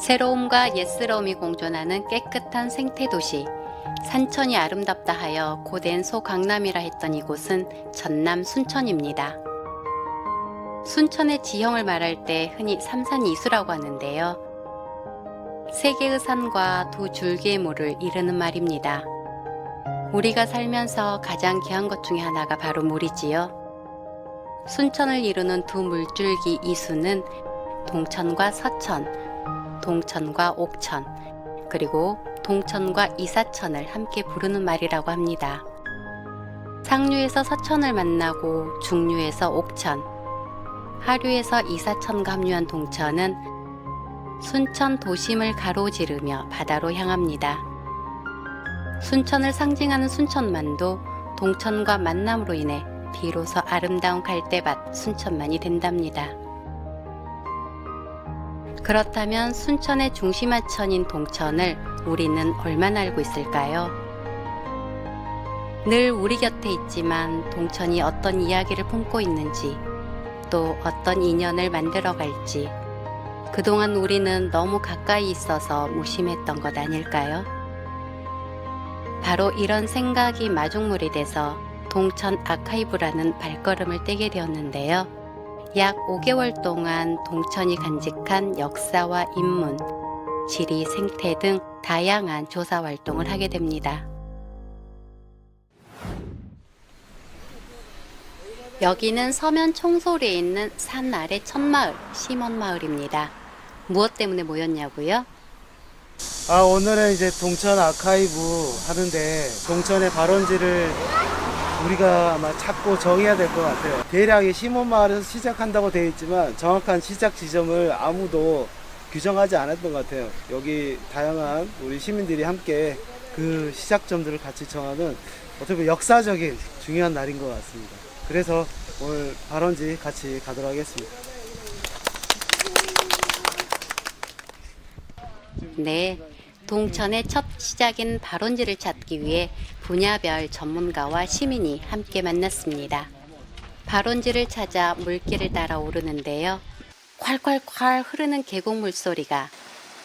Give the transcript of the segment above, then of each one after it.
새로움과 옛스러움이 공존하는 깨끗한 생태도시, 산천이 아름답다 하여 고된 소강남이라 했던 이곳은 전남 순천입니다. 순천의 지형을 말할 때 흔히 삼산이수라고 하는데요. 세 개의 산과 두 줄기의 물을 이르는 말입니다. 우리가 살면서 가장 귀한 것 중에 하나가 바로 물이지요. 순천을 이루는 두 물줄기 이수는 동천과 서천, 동천과 옥천, 그리고 동천과 이사천을 함께 부르는 말이라고 합니다. 상류에서 서천을 만나고 중류에서 옥천, 하류에서 이사천과 합류한 동천은 순천 도심을 가로지르며 바다로 향합니다. 순천을 상징하는 순천만도 동천과 만남으로 인해 비로소 아름다운 갈대밭 순천만이 된답니다. 그렇다면 순천의 중심하천인 동천을 우리는 얼마나 알고 있을까요? 늘 우리 곁에 있지만 동천이 어떤 이야기를 품고 있는지, 또 어떤 인연을 만들어 갈지, 그동안 우리는 너무 가까이 있어서 무심했던 것 아닐까요? 바로 이런 생각이 마중물이 돼서 동천 아카이브라는 발걸음을 떼게 되었는데요. 약 5개월 동안 동천이 간직한 역사와 인문, 지리, 생태 등 다양한 조사 활동을 하게 됩니다. 여기는 서면 청솔리에 있는 산 아래 첫마을, 심원마을입니다. 무엇 때문에 모였냐고요? 오늘은 이제 동천 아카이브 하는데 동천의 발원지를 우리가 아마 찾고 정해야 될 것 같아요. 대략 심원마을에서 시작한다고 되어 있지만 정확한 시작 지점을 아무도 규정하지 않았던 것 같아요. 여기 다양한 우리 시민들이 함께 그 시작점들을 같이 정하는 어떻게 보면 역사적인 중요한 날인 것 같습니다. 그래서 오늘 발원지 같이 가도록 하겠습니다. 네, 동천의 첫 시작인 발원지를 찾기 위해 분야별 전문가와 시민이 함께 만났습니다. 발원지를 찾아 물길을 따라 오르는데요. 콸콸콸 흐르는 계곡 물소리가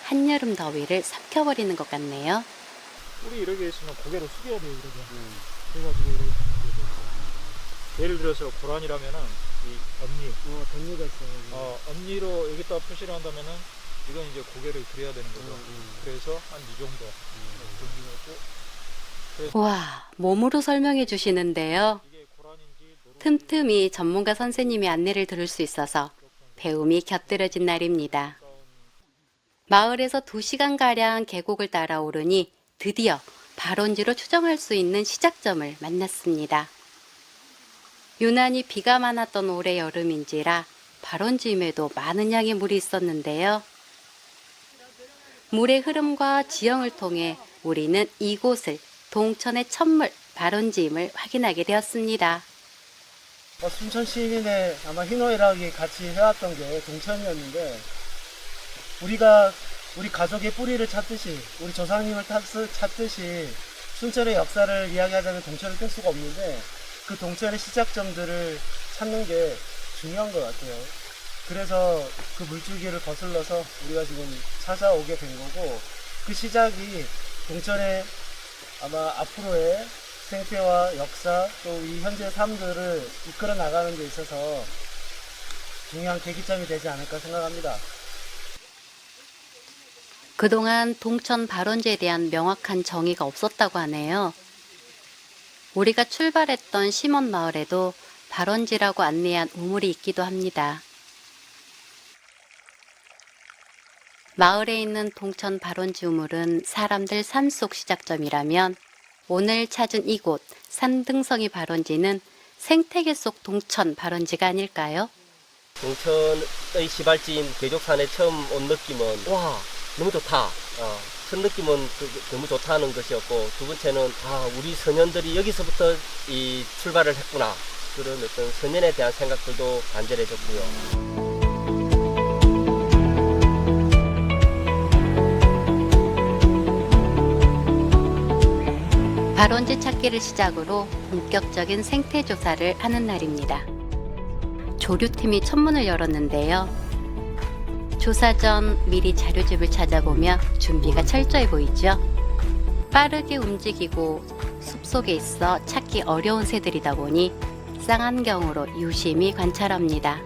한여름 더위를 삭혀버리는 것 같네요. 꿀이 이렇게 있으면 고개를 숙여야 돼요, 이렇게. 그래가지고 이렇게 숙여야 돼요. 예를 들어서 고란이라면은 이 엄니. 덧니가 있어요. 엄니로 여기다 표시를 한다면은 이건 이제 고개를 들여야 되는 거죠. 그래서 한 이 정도. 와, 몸으로 설명해 주시는데요. 이게 고란인지 틈틈이 전문가 선생님의 안내를 들을 수 있어서 배움이 곁들여진 날입니다. 마을에서 2시간가량 계곡을 따라 오르니 드디어 발원지로 추정할 수 있는 시작점을 만났습니다. 유난히 비가 많았던 올해 여름인지라 발원지임에도 많은 양의 물이 있었는데요. 물의 흐름과 지형을 통해 우리는 이곳을 동천의 첫물 발원지임을 확인하게 되었습니다. 순천 시민의 아마 희노애락이 같이 해왔던 게 동천이었는데 우리 가족의 뿌리를 찾듯이 우리 조상님을 찾듯이 순천의 역사를 이야기하자면 동천을 뺄 수가 없는데 그 동천의 시작점들을 찾는 게 중요한 것 같아요. 그래서 그 물줄기를 거슬러서 우리가 지금 찾아오게 된 거고 그 시작이 동천의 아마 앞으로의 생태와 역사 또 이 현재 삶들을 이끌어 나가는 데 있어서 중요한 계기점이 되지 않을까 생각합니다. 그동안 동천 발원지에 대한 명확한 정의가 없었다고 하네요. 우리가 출발했던 심원마을에도 발원지라고 안내한 우물이 있기도 합니다. 마을에 있는 동천 발원지 우물은 사람들 삶 속 시작점이라면 오늘 찾은 이곳 산등성이 발원지는 생태계 속 동천 발원지가 아닐까요? 동천의 시발지인 계족산에 처음 온 느낌은 와 너무 좋다. 첫 느낌은 너무 좋다는 것이었고 두 번째는 우리 선현들이 여기서부터 이 출발을 했구나. 그런 어떤 선현에 대한 생각들도 간절해졌고요. 발원지 찾기를 시작으로 본격적인 생태 조사를 하는 날입니다. 조류팀이 천문을 열었는데요. 조사 전 미리 자료집을 찾아보며 준비가 철저해 보이죠. 빠르게 움직이고 숲속에 있어 찾기 어려운 새들이다 보니 쌍안경으로 유심히 관찰합니다.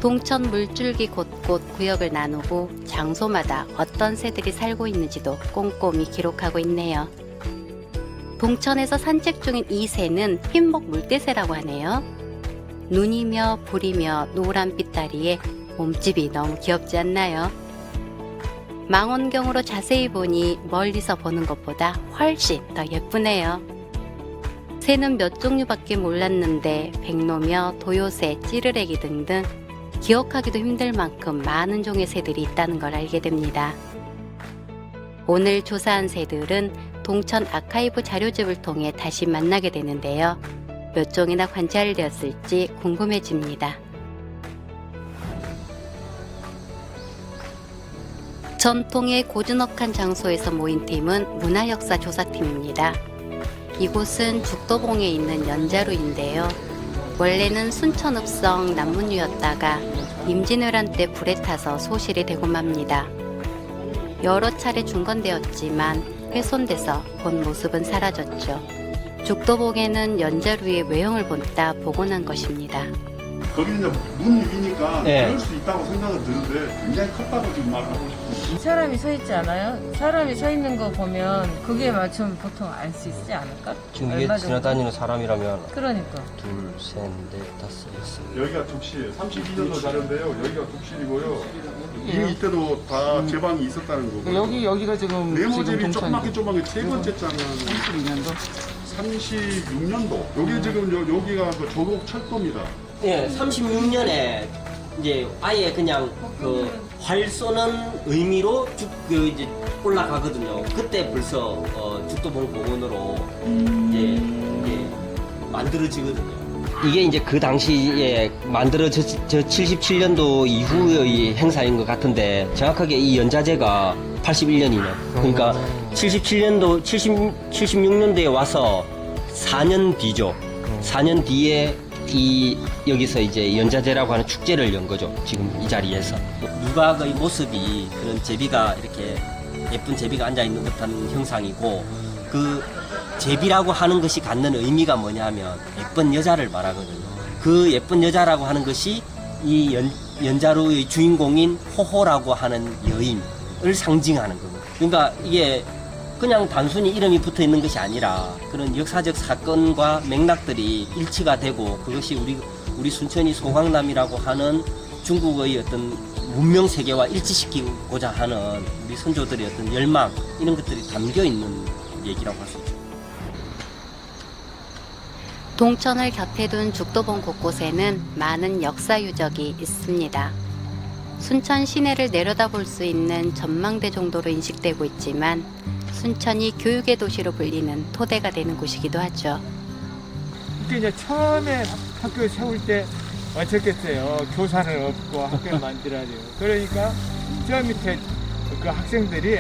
동천 물줄기 곳곳 구역을 나누고 장소마다 어떤 새들이 살고 있는지도 꼼꼼히 기록하고 있네요. 동천에서 산책 중인 이 새는 흰목 물대새라고 하네요. 눈이며 불이며 노란빛 다리에 몸집이 너무 귀엽지 않나요? 망원경으로 자세히 보니 멀리서 보는 것보다 훨씬 더 예쁘네요. 새는 몇 종류밖에 몰랐는데 백로며 도요새, 찌르레기 등등 기억하기도 힘들 만큼 많은 종의 새들이 있다는 걸 알게 됩니다. 오늘 조사한 새들은 동천 아카이브 자료집을 통해 다시 만나게 되는데요. 몇 종이나 관찰되었을지 궁금해집니다. 전통의 고즈넉한 장소에서 모인 팀은 문화역사 조사팀입니다. 이곳은 죽도봉에 있는 연자루인데요. 원래는 순천읍성 남문유였다가 임진왜란 때 불에 타서 소실이 되고 맙니다. 여러 차례 중건되었지만 훼손돼서 본 모습은 사라졌죠. 죽도봉에는 연자루의 외형을 본따 복원한 것입니다. 거기는 이제 문 위니까 네. 그럴 수 있다고 생각은 드는데 굉장히 컸다고 지금 말을 하고 싶어요. 사람이 서 있지 않아요? 사람이 서 있는 거 보면 그게 맞추면 보통 알 수 있지 않을까? 지금 얼마 위에 정도? 지나다니는 사람이라면 그러니까. 둘, 셋, 넷, 다섯, 여섯. 여기가 독실, 32년도 자료인데요. 여기가 독실이고요. 이미 이때도 다 제방이 있었다는 거고. 여기가 지금 네모집이 동천이죠. 조그맣게 세 번째 장은 32년도 36년도. 여기 지금 여기가 그 조국 철도입니다. 예, 36년에 이제 아예 그냥 그 활 쏘는 의미로 이제 올라가거든요. 그때 벌써 죽도봉 복원으로 이제 만들어지거든요. 이게 이제 그 당시에 만들어져 77년도 이후의 행사인 것 같은데 정확하게 이 연자제가 81년이네. 그러니까 77년도 76년도에 와서 4년 뒤죠. 4년 뒤에 여기서 이제 연자제라고 하는 축제를 연 거죠. 지금 이 자리에서. 누각의 모습이 그런 제비가 이렇게 예쁜 제비가 앉아있는 듯한 형상이고 그 제비라고 하는 것이 갖는 의미가 뭐냐면 예쁜 여자를 말하거든요. 그 예쁜 여자라고 하는 것이 이 연자루의 주인공인 호호라고 하는 여인을 상징하는 거거든요. 그러니까 이게 그냥 단순히 이름이 붙어 있는 것이 아니라 그런 역사적 사건과 맥락들이 일치가 되고 그것이 우리 순천이 소강남이라고 하는 중국의 어떤 문명 세계와 일치시키고자 하는 우리 선조들의 어떤 열망 이런 것들이 담겨 있는 얘기라고 할 수 있죠. 동천을 곁에 둔 죽도봉 곳곳에는 많은 역사 유적이 있습니다. 순천 시내를 내려다볼 수 있는 전망대 정도로 인식되고 있지만 순천이 교육의 도시로 불리는 토대가 되는 곳이기도 하죠. 그때 이제 처음에 학교 세울 때 어떻겠어요. 교사는 없고 학교를 만들어야 돼요. 그러니까 저 밑에 그 학생들이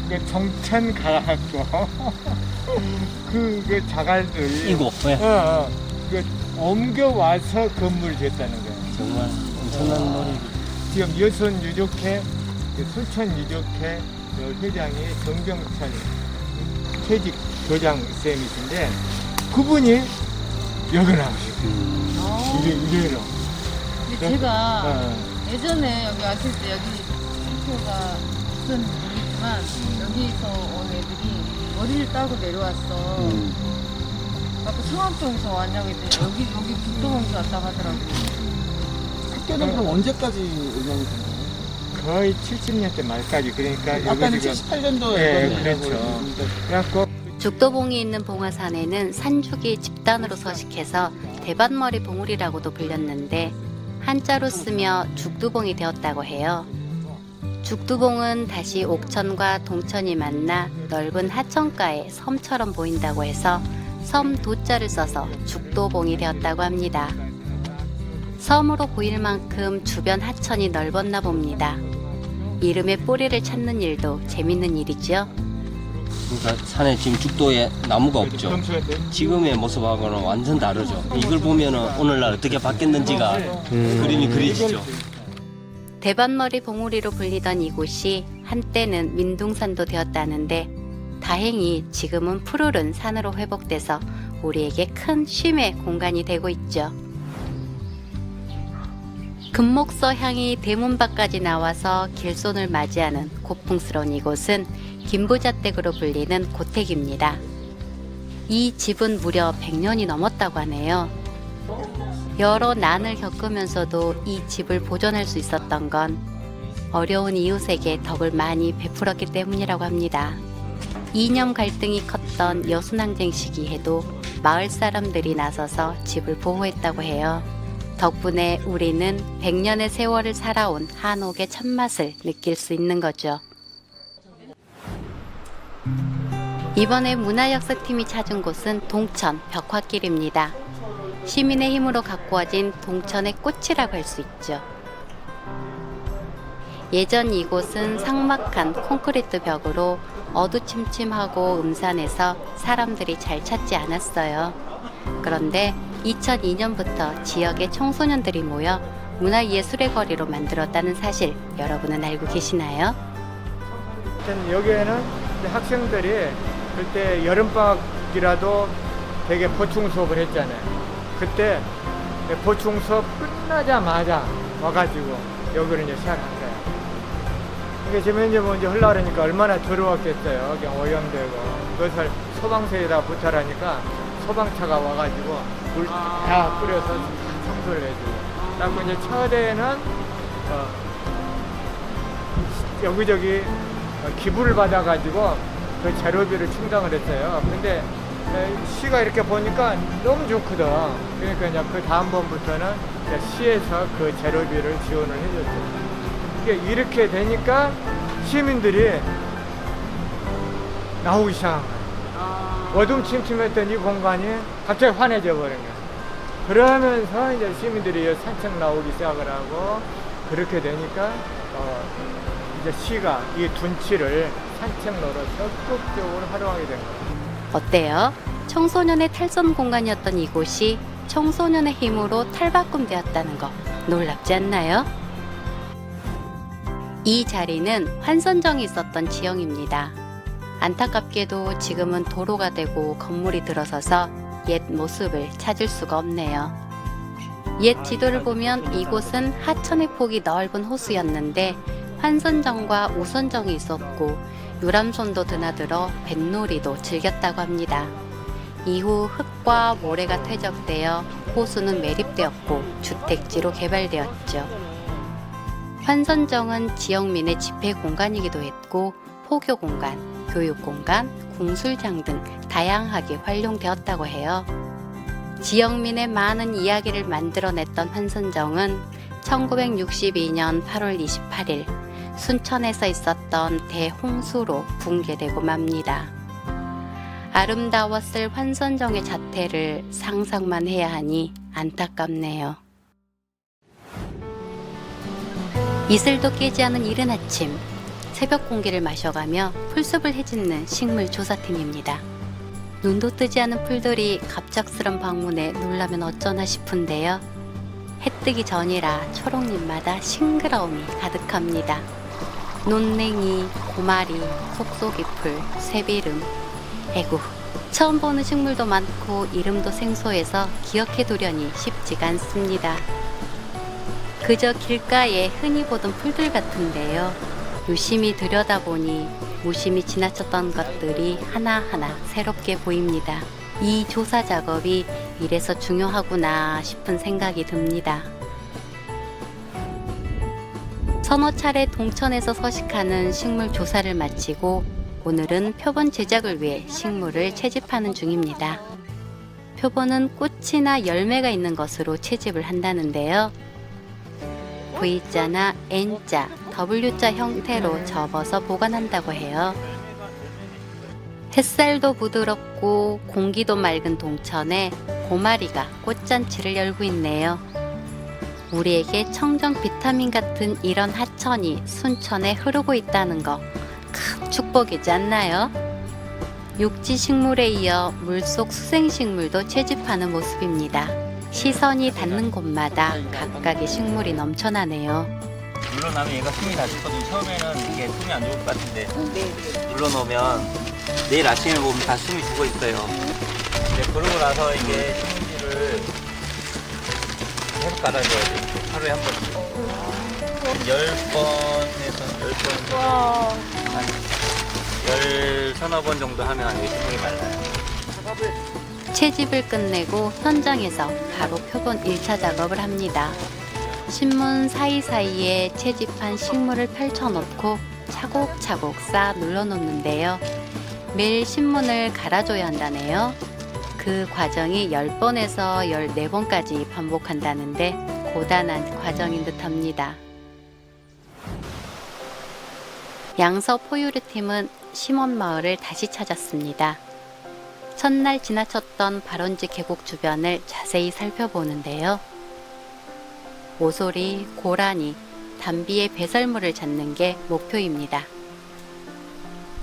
그 정천 가갖고 그 자갈들 이거 그 옮겨와서 건물을 지었다는 거예요. 정말 엄청난 노력이. 지금 여선 유족회, 순천 유족회 회장이 정병철 퇴직 교장 쌤이신데 그분이 여기 나오시고 이래로. 근데 제가 예전에 여기 왔을 때 여기 학교가 무슨 모르겠지만 여기서 온 애들이 머리를 따고 내려왔어. 아까 성암동에서 왔냐고 했더니 여기 북도봉에서 왔다고 하더라고. 학교는 그럼 언제까지 운영이 된 거예요? 거의 70년대 말까지. 그러니까 아까는 여기 지금 78년도에 예, 그렇죠. 그래갖고 죽도봉이 있는 봉화산에는 산죽이 집단으로 서식해서 대반머리 봉우리라고도 불렸는데 한자로 쓰며 죽두봉이 되었다고 해요. 죽두봉은 다시 옥천과 동천이 만나 넓은 하천가에 섬처럼 보인다고 해서 섬 도자를 써서 죽도봉이 되었다고 합니다. 섬으로 보일 만큼 주변 하천이 넓었나 봅니다. 이름의 뿌리를 찾는 일도 재밌는 일이죠. 그러니까 산에 지금 죽도에 나무가 없죠. 평소에 지금의 모습하고는 완전 다르죠. 이걸 보면은 오늘날 어떻게 바뀌었는지가 그림이 그려지죠. 대반머리 봉우리로 불리던 이곳이 한때는 민둥산도 되었다는데 다행히 지금은 푸르른 산으로 회복돼서 우리에게 큰 쉼의 공간이 되고 있죠. 금목서 향이 대문 밖까지 나와서 길손을 맞이하는 고풍스러운 이곳은 김부자댁으로 불리는 고택입니다. 이 집은 무려 100년이 넘었다고 하네요. 여러 난을 겪으면서도 이 집을 보존할 수 있었던 건 어려운 이웃에게 덕을 많이 베풀었기 때문이라고 합니다. 이념 갈등이 컸던 여순항쟁 시기에도 마을 사람들이 나서서 집을 보호했다고 해요. 덕분에 우리는 100년의 세월을 살아온 한옥의 참맛을 느낄 수 있는 거죠. 이번에 문화역사팀이 찾은 곳은 동천 벽화길입니다. 시민의 힘으로 가꾸어진 동천의 꽃이라고 할 수 있죠. 예전 이곳은 삭막한 콘크리트 벽으로 어두침침하고 음산해서 사람들이 잘 찾지 않았어요. 그런데 2002년부터 지역의 청소년들이 모여 문화예술의 거리로 만들었다는 사실 여러분은 알고 계시나요? 여기에는 학생들이 그때 여름방학이라도 되게 보충 수업을 했잖아요. 그때 보충 수업 끝나자마자 와가지고 여기를 이제 시작한 거예요. 이게 지금 이제 먼저 흘러가니까 얼마나 더러웠겠어요. 그냥 오염되고 그것을 소방서에다 부탁하니까 소방차가 와가지고 물 다 뿌려서 청소를 해주고. 그리고 이제 처대에는 여기저기 기부를 받아가지고 그 재료비를 충당을 했어요. 근데 시가 이렇게 보니까 너무 좋거든. 그러니까 이제 그 다음번부터는 시에서 그 재료비를 지원을 해줬어요. 이렇게 되니까 시민들이 나오기 시작한 거예요. 어둠침침했던 이 공간이 갑자기 환해져 버린 거예요. 그러면서 이제 시민들이 산책 나오기 시작을 하고 그렇게 되니까 이제 시가 이 둔치를 산책로로 적극적으로 활용하게 된 거예요. 어때요? 청소년의 탈선 공간이었던 이곳이 청소년의 힘으로 탈바꿈되었다는 거 놀랍지 않나요? 이 자리는 환선정이 있었던 지형입니다. 안타깝게도 지금은 도로가 되고 건물이 들어서서 옛 모습을 찾을 수가 없네요. 옛 지도를 보면 이곳은 하천의 폭이 넓은 호수였는데 환선정과 우선정이 있었고 유람선도 드나들어 뱃놀이도 즐겼다고 합니다. 이후 흙과 모래가 퇴적되어 호수는 매립되었고 주택지로 개발되었죠. 환선정은 지역민의 집회 공간이기도 했고 포교 공간, 교육 공간, 궁술장 등 다양하게 활용되었다고 해요. 지역민의 많은 이야기를 만들어냈던 환선정은 1962년 8월 28일 순천에서 있었던 대홍수로 붕괴되고 맙니다. 아름다웠을 환선정의 자태를 상상만 해야 하니 안타깝네요. 이슬도 깨지 않은 이른 아침, 새벽 공기를 마셔가며 풀숲을 헤집는 식물조사팀입니다. 눈도 뜨지 않은 풀들이 갑작스런 방문에 놀라면 어쩌나 싶은데요. 해 뜨기 전이라 초록잎마다 싱그러움이 가득합니다. 논냉이, 고마리, 속속이풀, 새비름. 에구, 처음 보는 식물도 많고 이름도 생소해서 기억해두려니 쉽지가 않습니다. 그저 길가에 흔히 보던 풀들 같은데요. 유심히 들여다보니 무심히 지나쳤던 것들이 하나하나 새롭게 보입니다. 이 조사 작업이 이래서 중요하구나 싶은 생각이 듭니다. 서너 차례 동천에서 서식하는 식물 조사를 마치고 오늘은 표본 제작을 위해 식물을 채집하는 중입니다. 표본은 꽃이나 열매가 있는 것으로 채집을 한다는데요. V자나 N자, W자 형태로 접어서 보관한다고 해요. 햇살도 부드럽고 공기도 맑은 동천에 고마리가 꽃잔치를 열고 있네요. 우리에게 청정 비타민 같은 이런 하천이 순천에 흐르고 있다는 거 큰 축복이지 않나요? 육지 식물에 이어 물속 수생식물도 채집하는 모습입니다. 시선이 닿는 곳마다 각각의 식물이 넘쳐나네요. 눌러놓으면 얘가 숨이 다 죽거든요. 처음에는 이게 숨이 안 좋을 것 같은데 눌러놓으면 내일 아침에 보면 다 숨이 죽어 있어요. 근데 그러고 나서 이게 신문지를 계속 갈아줘야 돼요. 하루에 한 번씩. 10번에서 10번, 한 10서너 정도 하면 이게 신문이 말라요. 채집을 끝내고 현장에서 바로 표본 1차 작업을 합니다. 신문 사이사이에 채집한 식물을 펼쳐놓고 차곡차곡 쌓아 눌러놓는데요. 매일 신문을 갈아줘야 한다네요. 그 과정이 10번에서 14번까지 반복한다는데 고단한 과정인 듯합니다. 양서 포유류 팀은 심원마을을 다시 찾았습니다. 첫날 지나쳤던 발원지 계곡 주변을 자세히 살펴보는데요. 오소리, 고라니, 담비의 배설물을 찾는 게 목표입니다.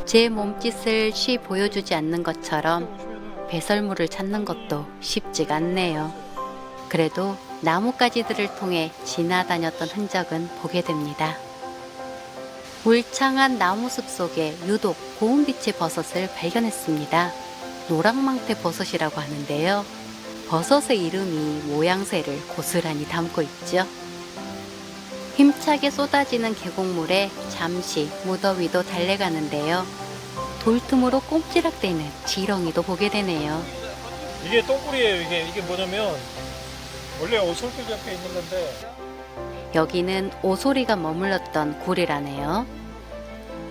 제 몸짓을 쉬 보여주지 않는 것처럼 배설물을 찾는 것도 쉽지가 않네요. 그래도 나뭇가지들을 통해 지나다녔던 흔적은 보게 됩니다. 울창한 나무숲 속에 유독 고운빛의 버섯을 발견했습니다. 노랑망태 버섯이라고 하는데요. 버섯의 이름이 모양새를 고스란히 담고 있죠. 힘차게 쏟아지는 계곡물에 잠시 무더위도 달래가는데요. 돌틈으로 꼼지락대는 지렁이도 보게 되네요. 이게 똥굴이에요. 이게 뭐냐면 원래 오솔길 옆에 있는 건데 여기는 오소리가 머물렀던 굴이라네요.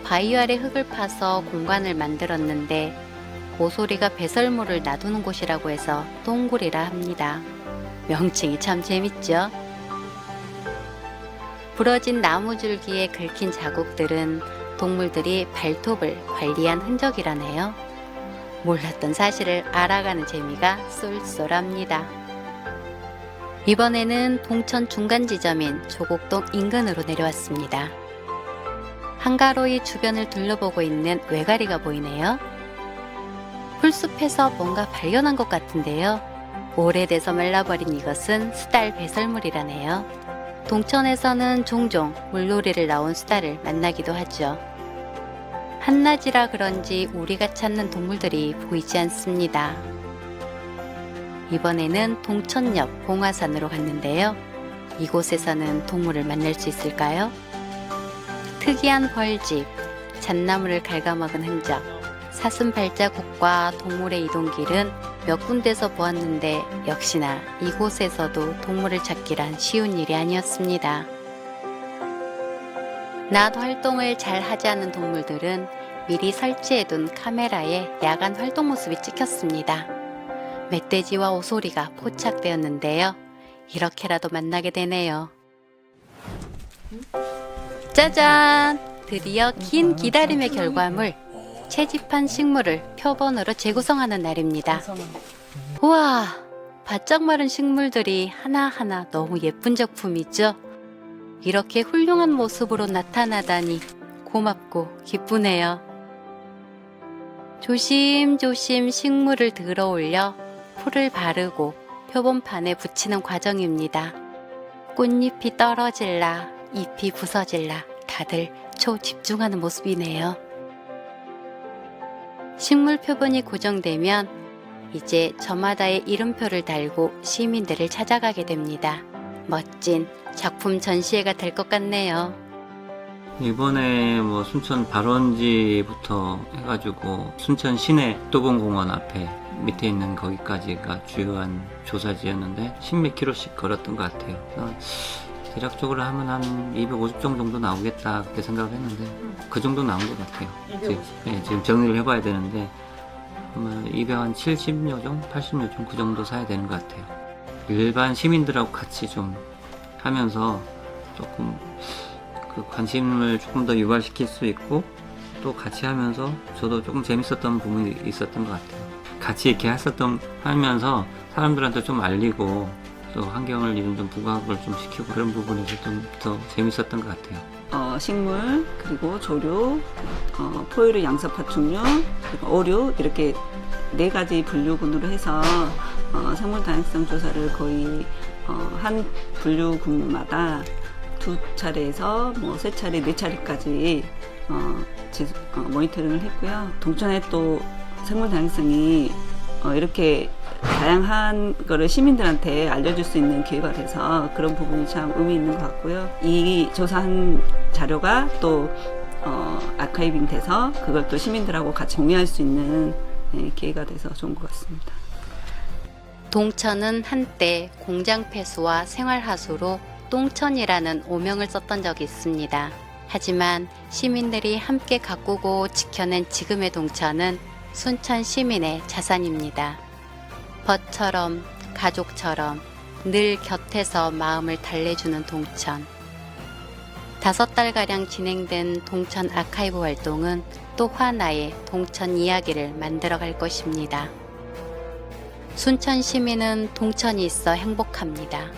바위 아래 흙을 파서 공간을 만들었는데 오소리가 배설물을 놔두는 곳이라고 해서 똥굴이라 합니다. 명칭이 참 재밌죠? 부러진 나무줄기에 긁힌 자국들은 동물들이 발톱을 관리한 흔적이라네요. 몰랐던 사실을 알아가는 재미가 쏠쏠합니다. 이번에는 동천 중간 지점인 조곡동 인근으로 내려왔습니다. 한가로이 주변을 둘러보고 있는 외가리가 보이네요. 풀숲에서 뭔가 발견한 것 같은데요. 오래돼서 말라버린 이것은 수달 배설물이라네요. 동천에서는 종종 물놀이를 나온 수달을 만나기도 하죠. 한낮이라 그런지 우리가 찾는 동물들이 보이지 않습니다. 이번에는 동천역 봉화산으로 갔는데요. 이곳에서는 동물을 만날 수 있을까요? 특이한 벌집, 잣나무를 갉아먹은 흔적, 사슴 발자국과 동물의 이동길은 몇 군데서 보았는데 역시나 이곳에서도 동물을 찾기란 쉬운 일이 아니었습니다. 낮 활동을 잘 하지 않는 동물들은 미리 설치해둔 카메라에 야간 활동 모습이 찍혔습니다. 멧돼지와 오소리가 포착되었는데요. 이렇게라도 만나게 되네요. 짜잔! 드디어 긴 기다림의 결과물, 채집한 식물을 표본으로 재구성하는 날입니다. 우와! 바짝 마른 식물들이 하나하나 너무 예쁜 작품이죠? 이렇게 훌륭한 모습으로 나타나다니 고맙고 기쁘네요. 조심조심 식물을 들어 올려 풀을 바르고 표본판에 붙이는 과정입니다. 꽃잎이 떨어질라, 잎이 부서질라 다들 초집중하는 모습이네요. 식물 표본이 고정되면 이제 저마다의 이름표를 달고 시민들을 찾아가게 됩니다. 멋진 작품 전시회가 될 것 같네요. 이번에 뭐 순천 발원지부터 해가지고 순천 시내 도봉공원 앞에 밑에 있는 거기까지가 주요한 조사지였는데 10몇 킬로씩 걸었던 것 같아요. 그래서 대략적으로 하면 한 250종 정도 나오겠다 그렇게 생각을 했는데 그 정도 나온 것 같아요. 지금 정리를 해봐야 되는데 아마 270여 종, 80여 종 그 정도 사야 되는 것 같아요. 일반 시민들하고 같이 좀 하면서 조금 그 관심을 조금 더 유발시킬 수 있고 또 같이 하면서 저도 조금 재밌었던 부분이 있었던 것 같아요. 같이 이렇게 하면서 사람들한테 좀 알리고 또 환경을 이런 좀 부각을 좀 시키고 그런 부분에서 좀 더 재밌었던 것 같아요. 식물, 그리고 조류, 포유류 양서 파충류, 그리고 어류 이렇게 4가지 분류군으로 해서 생물 다양성 조사를 거의 한 분류군마다 2차례에서 뭐 3차례, 4차례까지 모니터링을 했고요. 동천의 또 생물 다양성이 이렇게 다양한 거를 시민들한테 알려줄 수 있는 기회가 돼서 그런 부분이 참 의미 있는 것 같고요. 이 조사한 자료가 또 아카이빙 돼서 그걸 또 시민들하고 같이 공유할 수 있는 기회가 돼서 좋은 것 같습니다. 동천은 한때 공장 폐수와 생활하수로 똥천이라는 오명을 썼던 적이 있습니다. 하지만 시민들이 함께 가꾸고 지켜낸 지금의 동천은 순천 시민의 자산입니다. 벗처럼 가족처럼 늘 곁에서 마음을 달래주는 동천. 5달가량 진행된 동천 아카이브 활동은 또 하나의 동천 이야기를 만들어갈 것입니다. 순천 시민은 동천이 있어 행복합니다.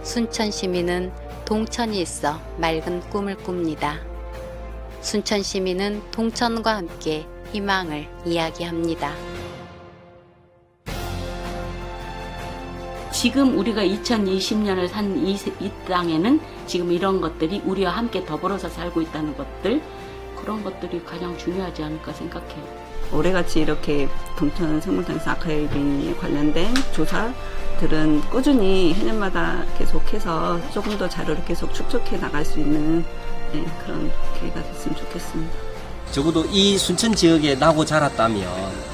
순천 시민은 동천이 있어 맑은 꿈을 꿉니다. 순천 시민은 동천과 함께 희망을 이야기합니다. 지금 우리가 2020년을 산 이 땅에는 지금 이런 것들이 우리와 함께 더불어서 살고 있다는 것들, 그런 것들이 가장 중요하지 않을까 생각해요. 올해같이 이렇게 동천 생물다양성 아카이빙에 관련된 조사들은 꾸준히 해년마다 계속해서 조금 더 자료를 계속 축적해 나갈 수 있는 그런 기회가 됐으면 좋겠습니다. 적어도 이 순천 지역에 나고 자랐다면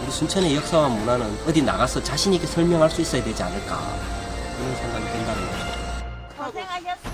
우리 순천의 역사와 문화는 어디 나가서 자신 있게 설명할 수 있어야 되지 않을까 그런 생각이 든다는 거죠. 고생하셨습니다.